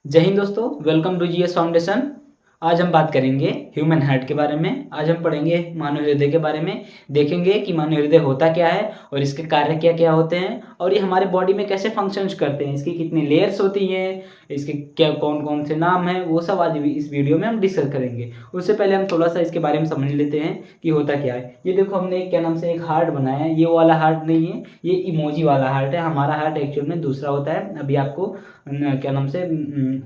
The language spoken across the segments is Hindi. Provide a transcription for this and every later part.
जय हिंद दोस्तों, वेलकम टू जीएस फाउंडेशन। आज हम बात करेंगे ह्यूमन हार्ट के बारे में। आज हम पढ़ेंगे मानव हृदय के बारे में। देखेंगे कि मानव हृदय होता क्या है और इसके कार्य क्या क्या होते हैं और ये हमारे बॉडी में कैसे फंक्शंस करते हैं, इसकी कितनी लेयर्स होती हैं, इसके क्या कौन कौन से नाम हैं, वो सब आज भी इस वीडियो में हम डिस्कस करेंगे। उससे पहले हम थोड़ा सा इसके बारे में समझ लेते हैं कि होता क्या है। ये देखो, हमने क्या नाम से एक हार्ट बनाया है। ये वाला हार्ट नहीं है, ये इमोजी वाला हार्ट है। हमारा हार्ट एक्चुअल में दूसरा होता है। अभी आपको क्या नाम से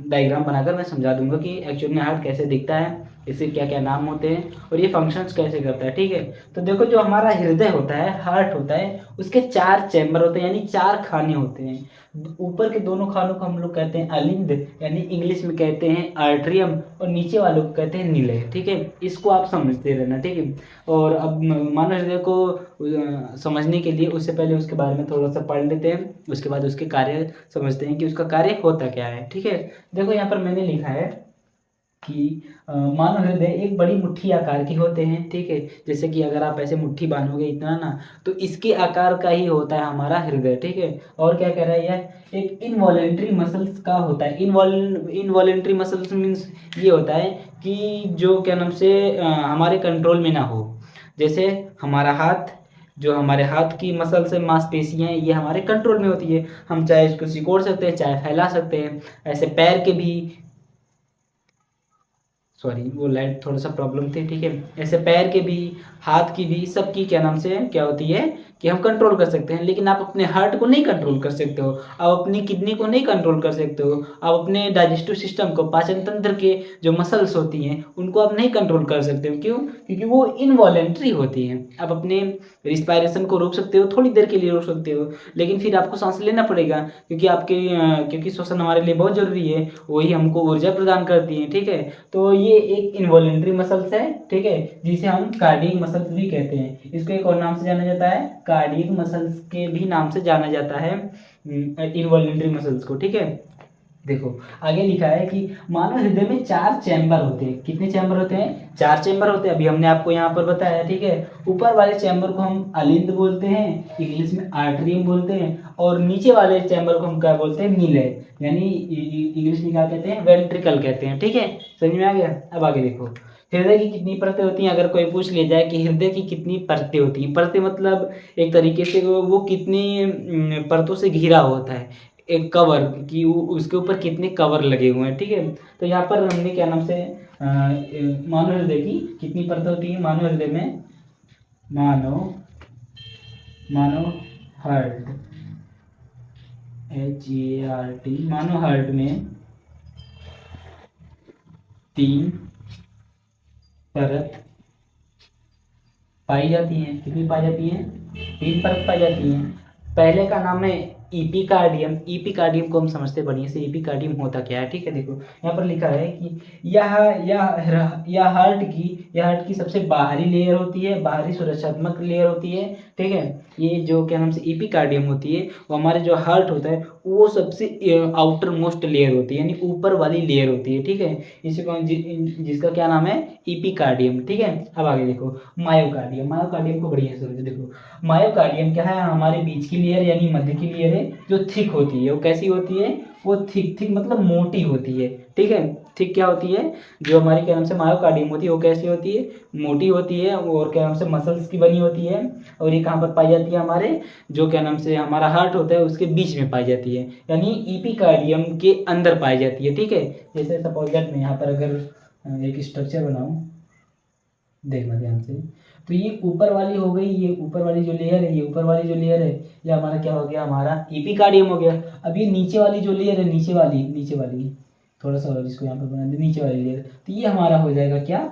डायग्राम बनाकर मैं समझा दूंगा कि एक्चुअल में हार्ट कैसे दिखता है, इसके क्या क्या नाम होते हैं और ये फंक्शंस कैसे करता है। ठीक है, तो देखो, जो हमारा हृदय होता है, हार्ट होता है, उसके 4 चैम्बर होते हैं, यानी 4 खाने होते हैं। ऊपर के दोनों खानों को हम लोग कहते हैं अलिंद, यानी इंग्लिश में कहते हैं आर्ट्रियम, और नीचे वालों को कहते हैं निलय। ठीक है, इसको आप समझते रहना। ठीक है, और अब मानव हृदय को समझने के लिए उससे पहले उसके बारे में थोड़ा सा पढ़ लेते हैं, उसके बाद उसके कार्य समझते हैं कि उसका कार्य होता क्या है। ठीक है, देखो यहाँ पर मैंने लिखा है कि मानव हृदय एक बड़ी मुट्ठी आकार के होते हैं। ठीक है, जैसे कि अगर आप ऐसे मुट्ठी बांधोगे इतना ना, तो इसके आकार का ही होता है हमारा हृदय। ठीक है, और क्या कह रहा है यह, एक इनवॉलेंट्री मसल्स का होता है। इनवॉलेंट्री मसल्स मीन्स ये होता है कि जो क्या नाम से हमारे कंट्रोल में ना हो। जैसे हमारा हाथ, जो हमारे हाथ की मसल्स है, मांसपेशियाँ हैं, ये हमारे कंट्रोल में होती है। हम चाहे इसको सिकोड़ सकते हैं, चाहे फैला सकते हैं। ऐसे पैर के भी, सॉरी वो लाइट थोड़ा सा प्रॉब्लम थी। ठीक है, ऐसे पैर के भी, हाथ की भी, सबकी क्या नाम से क्या होती है कि हम कंट्रोल कर सकते हैं। लेकिन आप अपने हार्ट को नहीं कंट्रोल कर सकते हो, आप अपनी किडनी को नहीं कंट्रोल कर सकते हो, आप अपने डाइजेस्टिव सिस्टम को, पाचन तंत्र के जो मसल्स होती हैं उनको आप नहीं कंट्रोल कर सकते हो। क्यों? क्योंकि वो इनवॉलेंट्री होती हैं। आप अपने रिस्पायरेशन को रोक सकते हो, थोड़ी देर के लिए रोक सकते हो, लेकिन फिर आपको सांस लेना पड़ेगा, क्योंकि क्योंकि श्वसन हमारे लिए बहुत जरूरी है, वही हमको ऊर्जा प्रदान करती है। ठीक है, तो ये एक इनवॉलेंट्री मसल्स है। ठीक है, जिसे हम कार्डियक मसल्स भी कहते हैं। इसको एक और नाम से जाना जाता है, कार्डियक मसल्स के भी नाम से जाना जाता है इनवॉलेंट्री मसल्स को। ठीक है, देखो आगे लिखा है कि मानव हृदय में 4 चैम्बर होते हैं। कितने चैम्बर होते हैं? 4 चैम्बर होते हैं। अभी हमने आपको यहाँ पर बताया। ठीक है, ऊपर वाले चैम्बर को हम अलिंद बोलते हैं, इंग्लिश में आर्टरियम बोलते हैं, और नीचे वाले चैम्बर को हम क्या बोलते हैं? निलय, यानी इंग्लिश में क्या कहते हैं? वेंट्रिकल कहते हैं। ठीक है, समझ में आ गया? अब आगे देखो, हृदय की कितनी परतें होती हैं। अगर कोई पूछ लिया जाए कि हृदय की कितनी परतें होती हैं, परतें मतलब एक तरीके से वो कितनी परतों से घिरा होता है, एक कवर कि उसके ऊपर कितने कवर लगे हुए हैं। ठीक है, तो यहाँ पर हमने क्या नाम से मानव हृदय की कितनी परतें होती है। मानव हृदय में, मानव मानव हार्ट, HEART, मानव हार्ट में 3 परत पाई जाती हैं। कितनी पाई जाती हैं? 3 परत पाई जाती हैं। पहले का नाम है ईपीकार्डियम। ईपीकार्डियम को हम समझते बढ़िया से, ईपीकार्डियम होता क्या है। ठीक है, देखो यहाँ पर लिखा है कि यह हार्ट की सबसे बाहरी लेयर होती है, बाहरी सुरक्षात्मक लेयर होती है। ठीक है, ये जो क्या नाम से ईपीकार्डियम होती है, वो हमारे जो हार्ट होता है वो सबसे आउटर मोस्ट लेयर होती है, यानी ऊपर वाली लेयर होती है। ठीक है, जिसका क्या नाम है? ईपीकार्डियम। ठीक है, अब आगे देखो, मायोकार्डियम। मायोकार्डियम को बढ़िया से समझो। देखो, मायोकार्डियम क्या है? हमारे बीच की लेयर यानी मध्य की लेयर है, जो थिक होती है। वो कैसी होती है? वो थिक थिक मतलब मोटी होती है। ठीक है, थिक क्या होती है? जो हमारी क्या नाम से मायोकार्डियम होती है वो कैसी होती है? मोटी होती है, और क्या नाम से मसल्स की बनी होती है। और ये कहाँ पर पाई जाती है? हमारे जो क्या नाम से हमारा हार्ट होता है उसके बीच में पाई जाती है, यानी ईपीकार्डियम के अंदर पाई जाती है। ठीक है, जैसे सपोज दैट मैं यहाँ पर अगर एक स्ट्रक्चर बनाऊँ, देखना ध्यान से, तो ये ऊपर वाली हो गई, ये ऊपर वाली जो लेयर है, ये ऊपर वाली जो लेयर है, ये हमारा क्या हो गया? हमारा एपिकार्डियम हो गया। अब ये नीचे वाली जो लेयर है, नीचे वाली थोड़ा सा और इसको यहाँ पर बना दे, नीचे वाली लेयर, तो ये हमारा हो जाएगा क्या?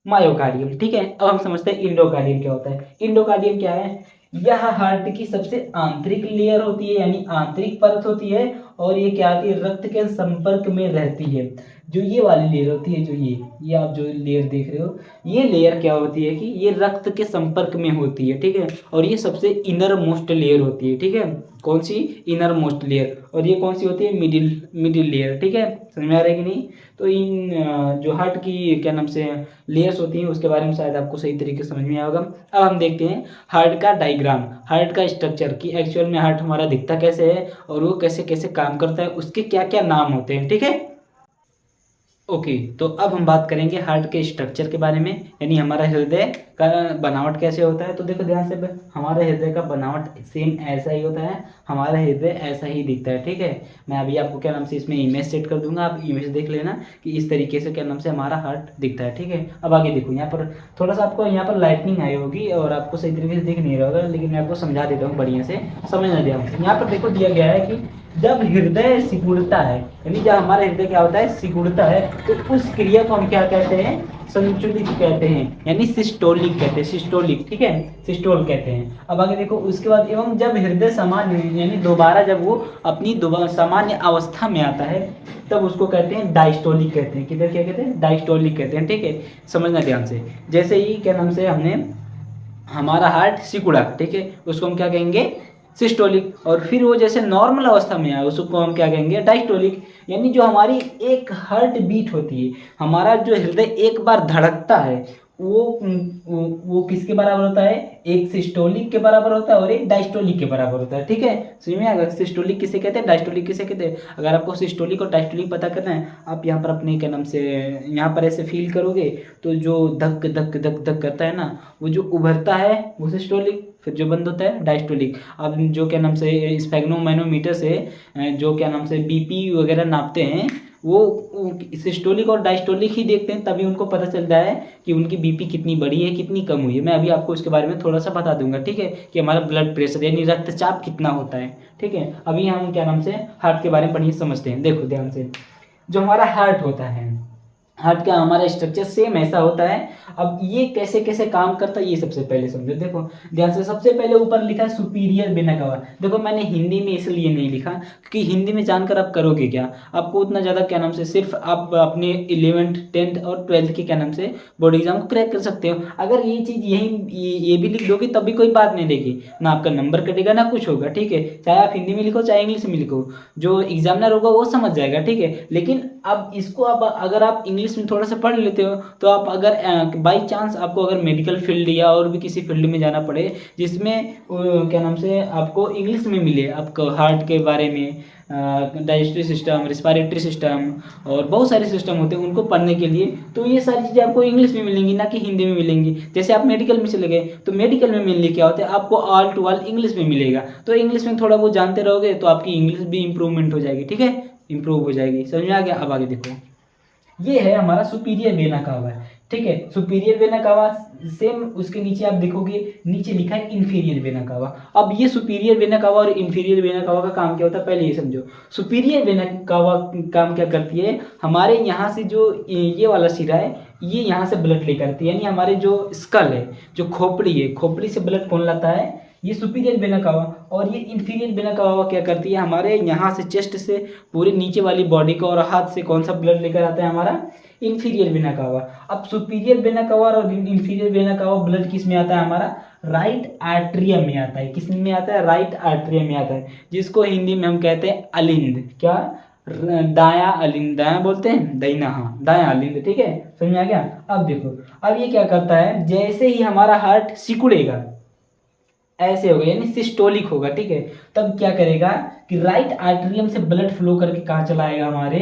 मायोकार्डियम। ठीक है, अब हम समझते हैं इंडोकार्डियम क्या होता है। इंडोकार्डियम क्या है? यह हार्ट की सबसे आंतरिक लेयर होती है, यानी आंतरिक परत होती है, और ये क्या आती है? रक्त के संपर्क में रहती है। जो ये वाली लेयर होती है, जो ये आप जो लेयर देख रहे हो, ये लेयर क्या होती है कि ये रक्त के संपर्क में होती है। ठीक है, और ये सबसे इनर मोस्ट लेयर होती है। ठीक है, कौन सी? Inner most layer. और ये कौन सी होती है? Middle layer. ठीक है, समझ में आ रहा है कि नहीं? तो इन जो हार्ट की क्या नाम से लेयर्स होती हैं उसके बारे में शायद आपको सही तरीके से समझ में आया होगा। अब हम देखते हैं हार्ट का डायग्राम, हार्ट का स्ट्रक्चर, कि एक्चुअल में हार्ट हमारा दिखता कैसे है और वो कैसे कैसे काम करता है, उसके क्या क्या नाम होते हैं। ठीक है, ओके, तो अब हम बात करेंगे हार्ट के स्ट्रक्चर के बारे में, यानी हमारा हृदय का बनावट कैसे होता है। तो देखो ध्यान से, हमारे हृदय का बनावट सेम ऐसा ही होता है, हमारा हृदय ऐसा ही दिखता है, ठीक है। मैं अभी आपको क्या नाम से इसमें इमेज सेट कर दूंगा, आप इमेज देख लेना कि इस तरीके से क्या नाम से हमारा हार्ट दिखता है, ठीक है। अब आगे देखो, यहाँ पर थोड़ा सा आपको यहाँ पर लाइटनिंग आई होगी और आपको सही तरीके से दिख नहीं रहा होगा, लेकिन मैं आपको समझा देता हूँ बढ़िया से, समझना ध्यान से। यहाँ पर देखो दिया गया है कि जब हृदय सिकुड़ता है, यानी जब हमारा हृदय क्या होता है, सिकुड़ता है, तो उस क्रिया को हम क्या कहते हैं, संचुलित कहते हैं, यानी सिस्टोलिक कहते हैं, सिस्टोलिक, ठीक है, सिस्टोल कहते हैं। अब आगे देखो, उसके बाद एवं जब हृदय सामान्य यानी दोबारा जब वो अपनी सामान्य अवस्था में आता है, तब उसको कहते हैं डायस्टोलिक कहते हैं। किधर क्या कहते हैं, डायस्टोलिक कहते हैं, ठीक है। समझना ध्यान से, जैसे ही क्या नाम से हमने हमारा हार्ट सिकुड़ा, ठीक है, उसको हम क्या कहेंगे, सिस्टोलिक। और फिर वो जैसे नॉर्मल अवस्था में आए उसको हम क्या कहेंगे, डायस्टोलिक। यानी जो हमारी एक हार्ट बीट होती है, हमारा जो हृदय एक बार धड़कता है, वो किसके बराबर होता है, एक सिस्टोलिक के बराबर होता है और एक डायस्टोलिक के बराबर होता है, ठीक है। समझ में आएगा, सिस्टोलिक किसे कहते हैं, डायस्टोलिक किसे कहते हैं। अगर आपको सिस्टोलिक और डायस्टोलिक पता करना है, आप यहाँ पर अपने क्या नाम से यहाँ पर ऐसे फील करोगे, तो जो धक धक धक धक करता है ना, वो जो उभरता है वो सिस्टोलिक, फिर जो बंद होता है डायस्टोलिक। अब जो क्या नाम से स्फेग्नोमैनोमीटर से जो क्या नाम से बीपी वगैरह नापते हैं, वो सिस्टोलिक और डायस्टोलिक ही देखते हैं, तभी उनको पता चलता है कि उनकी बीपी कितनी बढ़ी है, कितनी कम हुई है। मैं अभी आपको इसके बारे में थोड़ा सा बता दूंगा, ठीक है, कि हमारा ब्लड प्रेशर यानी रक्तचाप कितना होता है, ठीक है। अभी हम क्या नाम से हार्ट के बारे में पढ़िए, समझते हैं। देखो ध्यान से, जो हमारा हार्ट होता है, हार्ट का हमारा स्ट्रक्चर सेम ऐसा होता है। अब ये कैसे कैसे काम करता है, ये सबसे पहले समझो। देखो ध्यान से, सबसे पहले ऊपर लिखा है सुपीरियर वेना कावा। देखो मैंने हिंदी में इसलिए नहीं लिखा क्योंकि हिंदी में जानकर आप करोगे क्या, आपको उतना ज़्यादा क्या नाम से, सिर्फ आप अपने 11th 10th और 12th के क्या नाम से बोर्ड एग्जाम को क्रैक कर सकते हो। अगर ये चीज़ ये भी लिख दोगे तब भी कोई बात नहीं देगी, ना आपका नंबर कटेगा ना कुछ होगा, ठीक है। चाहे आप हिंदी में लिखो चाहे इंग्लिश में लिखो, जो एग्जामिनर होगा वो समझ जाएगा, ठीक है। लेकिन अब इसको अब अगर आप इंग्लिश में थोड़ा सा पढ़ लेते हो, तो आप अगर बाई चांस आपको अगर मेडिकल फील्ड या और भी किसी फील्ड में जाना पड़े जिसमें क्या नाम से आपको इंग्लिश में मिले, आपको हार्ट के बारे में, डाइजेस्टिव सिस्टम, रिस्पायरेटरी सिस्टम और बहुत सारे सिस्टम होते हैं, उनको पढ़ने के लिए, तो ये सारी चीज़ें आपको इंग्लिश में मिलेंगी, ना कि हिंदी में मिलेंगी। जैसे आप मेडिकल में चले गए, तो मेडिकल में मेनली क्या होता है, आपको ऑल टू ऑल इंग्लिश में मिलेगा, तो इंग्लिश में थोड़ा बहुत जानते रहोगे तो आपकी इंग्लिश भी इंप्रूवमेंट हो जाएगी, ठीक है, इंप्रूव हो जाएगी। समझ में आ गया। अब आगे देखो, ये है हमारा सुपीरियर वेना कावा, ठीक है, सुपीरियर वेना कावा। सेम उसके नीचे आप देखोगे, नीचे लिखा है इंफीरियर वेना कावा। अब ये सुपीरियर वेना कावा और इंफीरियर वेना कावा का काम क्या होता है, पहले ये समझो। सुपीरियर वेना कावा काम क्या करती है, हमारे यहाँ से जो ये वाला सिरा है, ये यहाँ से ब्लड लेकर आती है, यानी हमारे जो स्कल है, जो खोपड़ी है, खोपड़ी से ब्लड कौन लाता है, ये सुपीरियर वेना कावा। और ये इंफीरियर वेना कावा क्या करती है, हमारे यहाँ से चेस्ट से पूरे नीचे वाली बॉडी को और हाथ से कौन सा ब्लड लेकर आता है, हमारा इंफीरियर वेना कावा। अब सुपीरियर वेना कावा और इंफीरियर वेना कावा ब्लड किस में आता है, हमारा राइट आर्ट्रियम में आता है। किस में आता है, राइट आर्ट्रियम में आता है, जिसको हिंदी में हम कहते हैं अलिंद। क्या, दाया अलिंद, दाया बोलते हैं, दैना, हाँ दाया अलिंद, ठीक है, समझ में आ गया। अब देखो, अब ये क्या करता है, जैसे ही हमारा हार्ट सिकुड़ेगा, ऐसे होगा यानी सिस्टोलिक होगा, ठीक है, तब क्या करेगा कि राइट आर्टरियम से ब्लड फ्लो करके कहाँ चला आएगा, हमारे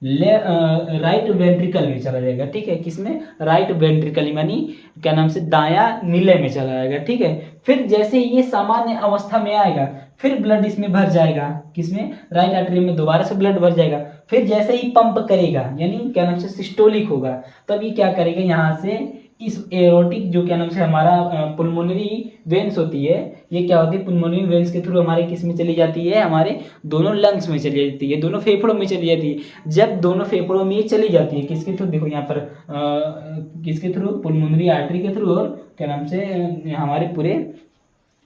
राइट वेंट्रिकल में चला जाएगा, ठीक है, किसमें, राइट वेंट्रिकल यानी क्या नाम से दाया नीले में चला जाएगा, ठीक है। फिर जैसे ये सामान्य अवस्था में आएगा, फिर ब्लड इसमें भर जाएगा, किसमें, राइट आर्टरी में दोबारा से ब्लड भर जाएगा। फिर जैसे ही पंप करेगा, यानी क्या नाम से सिस्टोलिक होगा, तब ये क्या करेगा, यहाँ से इस एरोटिक जो क्या नाम से हमारा पुल्मोनरी वेन्स होती है, ये क्या होती है, पुल्मोनरी वेन्स के थ्रू हमारे किस में चली जाती है, हमारे दोनों लंग्स में चली जाती है, दोनों फेफड़ों में चली जाती है। जब दोनों फेफड़ों में चली जाती है, किसके थ्रू, देखो यहाँ पर किसके थ्रू, पुल्मोनरी आर्टरी के थ्रू, और क्या नाम से हमारे पूरे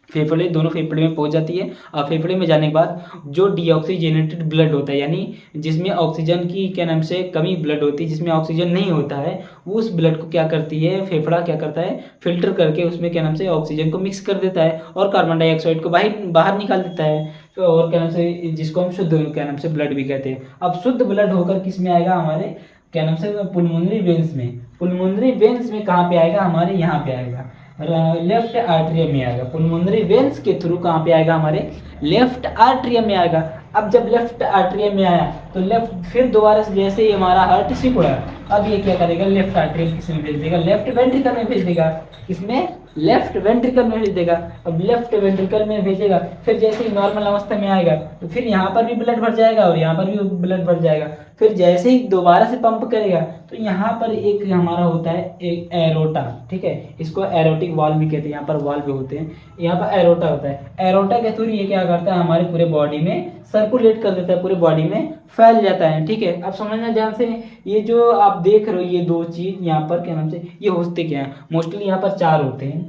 फेफड़े, दोनों फेफड़े में पहुंच जाती है। और फेफड़े में जाने के बाद जो डीऑक्सीजनेटेड ब्लड होता है, यानी जिसमें ऑक्सीजन की क्या नाम से कमी ब्लड होती है, जिसमें ऑक्सीजन नहीं होता है, उस ब्लड को क्या करती है, फेफड़ा क्या करता है, फिल्टर करके उसमें क्या नाम से ऑक्सीजन को मिक्स कर देता है और कार्बन डाइऑक्साइड को बाहर निकाल देता है, और क्या नाम से जिसको हम शुद्ध क्या नाम से ब्लड भी कहते हैं। अब शुद्ध ब्लड होकर किस में आएगा, हमारे क्या नाम से पुल्मोनरी वेन्स में। पुल्मोनरी वेन्स में कहाँ पे आएगा, हमारे यहाँ पे आएगा, लेफ्ट आर्ट्रियम में आएगा। पुल्मोनरी वेन्स के थ्रू कहाँ पे आएगा, हमारे लेफ्ट आर्ट्रियम में आएगा। अब जब लेफ्ट आर्टरियम में आया तो लेफ्ट, फिर दोबारा से जैसे ही हमारा हार्ट सिकुड़ा, अब ये क्या करेगा, लेफ्ट आर्टरियम किसमें भेज देगा, लेफ्ट वेंट्रिकल में भेज देगा। किसमें, लेफ्ट वेंट्रिकल में भेज देगा। अब लेफ्ट वेंट्रिकल में भेजेगा, फिर जैसे ही नॉर्मल अवस्था में आएगा तो फिर यहाँ पर भी ब्लड भर जाएगा और यहाँ पर भी ब्लड भर जाएगा। फिर जैसे ही दोबारा से पंप करेगा तो यहाँ पर एक हमारा होता है एक एरोटा, ठीक है, इसको एरोटिक वाल्व भी कहते हैं, यहाँ पर वाल्व होते हैं, यहाँ पर एरोटा होता है। एरोटा के थ्रू ये क्या करता है, हमारे पूरे बॉडी में सर्कुलेट कर देता है, पूरे बॉडी में फैल जाता है, ठीक है। अब समझना ध्यान से, ये जो आप देख रहे हो ये दो चीज यहाँ पर क्या नाम से, ये होते क्या है, मोस्टली यहाँ पर 4 होते हैं,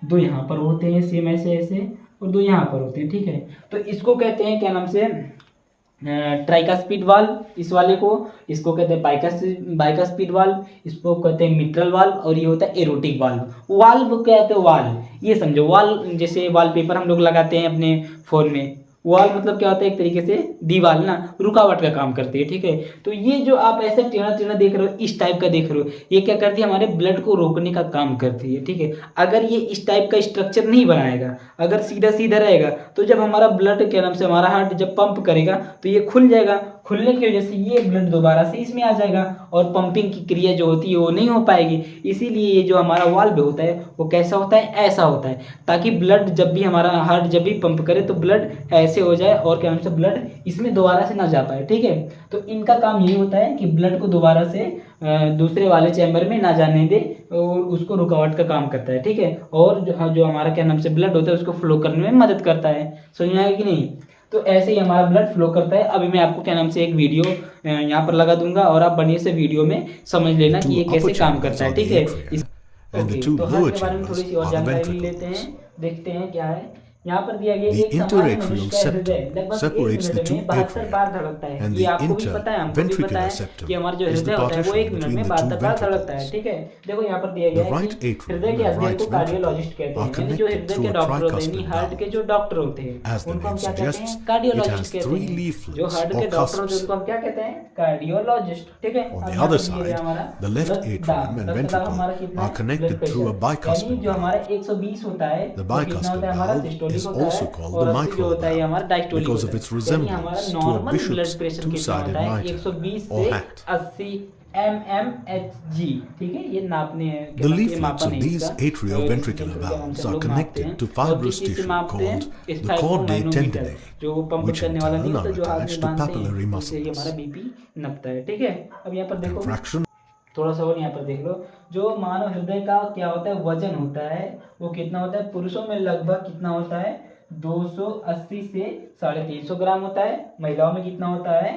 2 यहाँ पर होते हैं सेम ऐसे ऐसे, और 2 यहाँ पर होते हैं, ठीक है। तो इसको कहते हैं क्या नाम से, ट्राइकास्पिड वाल्व, इस वाले को, इसको कहते हैं बाइकास्पिड वाल्व, इसको कहते हैं मिट्रल वाल्व, और ये होता है एरोटिक वाल्व। वाल्व कहते हैं वाल्व, ये समझो, वाल्व जैसे वॉलपेपर हम लोग लगाते हैं अपने फोन में, वाल मतलब क्या होता है, एक तरीके से दीवार ना, रुकावट का काम करती है, ठीक है। तो ये जो आप ऐसे टेढ़ा टेढ़ा देख रहे हो, इस टाइप का देख रहे हो, ये क्या करती है, हमारे ब्लड को रोकने का काम करती है, ठीक है। अगर ये इस टाइप का स्ट्रक्चर नहीं बनाएगा, अगर सीधा सीधा रहेगा, तो जब हमारा ब्लड क्या नाम से, हमारा हार्ट जब पंप करेगा तो ये खुल जाएगा, खुलने की वजह से ये ब्लड दोबारा से इसमें आ जाएगा और पंपिंग की क्रिया जो होती है वो नहीं हो पाएगी। इसीलिए ये जो हमारा वाल्व होता है वो कैसा होता है, ऐसा होता है, ताकि ब्लड जब भी हमारा हार्ट जब भी पंप करे तो ब्लड ऐसे हो जाए और क्या नाम से ब्लड इसमें दोबारा से ना जा पाए, ठीक है। तो इनका काम यही होता है कि ब्लड को दोबारा से दूसरे वाले चैम्बर में ना जाने दे और उसको रुकावट का काम करता है, ठीक है। और जो हमारा क्या नाम से ब्लड होता है उसको फ्लो करने में मदद करता है। समझ में आया कि नहीं। तो ऐसे ही हमारा ब्लड फ्लो करता है। अभी मैं आपको क्या नाम से एक वीडियो यहाँ पर लगा दूंगा और आप बढ़िया से वीडियो में समझ लेना कि ये कैसे काम करता है, ठीक है। तो हार्ट के बारे में थोड़ी सी और जानकारी लेते हैं, देखते हैं क्या है। यहाँ पर दिया गया एक सामान्य मनुष्य का हृदय लगभग 1 मिनट में 72 बार धड़कता है। ये आपको भी पता है, हमको भी पता है कि हमारा जो हृदय होता है वो 1 मिनट में 72 बार धड़कता है, ठीक है। देखो यहाँ पर दिया गया है कि हृदय के अध्ययन को कार्डियोलॉजिस्ट कहते हैं, यानी जो हृदय के डॉक्टर होते हैं, यानी हार्ट के जो डॉक्टर होते हैं उनको हम क्या कहते हैं, कार्डियोलॉजिस्ट कहते हैं। जो हार्ट के डॉक्टर होते हैं उनको हम क्या कहते हैं, कार्डियोलॉजिस्ट, ठीक है। On the other side, the left atrium and ventricle are connected through a bicuspid जो हमारा valve. 120 होता है, The bicuspid valve is also called the mitral valve because of its resemblance to a bishop's two-sided mitre or hat. 80 mmHg, ठीक है, ये नापने हैं। The leaflets of these atrioventricular valves are connected to fibrous tissue called the chordae tendineae, which in turn are attached to papillary muscles. हमारा बीपी नपता है, ठीक है। अब यहाँ पर देखो Contraction थोड़ा सा और यहाँ पर देख लो, जो मानव हृदय का क्या होता है, वजन होता है, वो कितना होता है, पुरुषों में लगभग कितना होता है, 280 से 350 ग्राम होता है, महिलाओं में कितना होता है,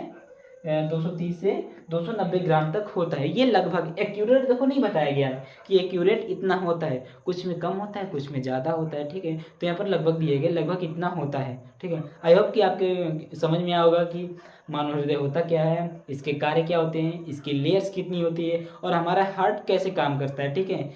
230 से 290 ग्राम तक होता है। ये लगभग एक्यूरेट देखो नहीं बताया गया है कि एक्यूरेट इतना होता है, कुछ में कम होता है, कुछ में ज़्यादा होता है, ठीक है। तो यहाँ पर लगभग दिए गए लगभग इतना होता है, ठीक है। आई होप कि आपके समझ में आया होगा कि मानव हृदय होता क्या है, इसके कार्य क्या होते हैं, इसकी लेयर्स कितनी होती है और हमारा हार्ट कैसे काम करता है, ठीक है।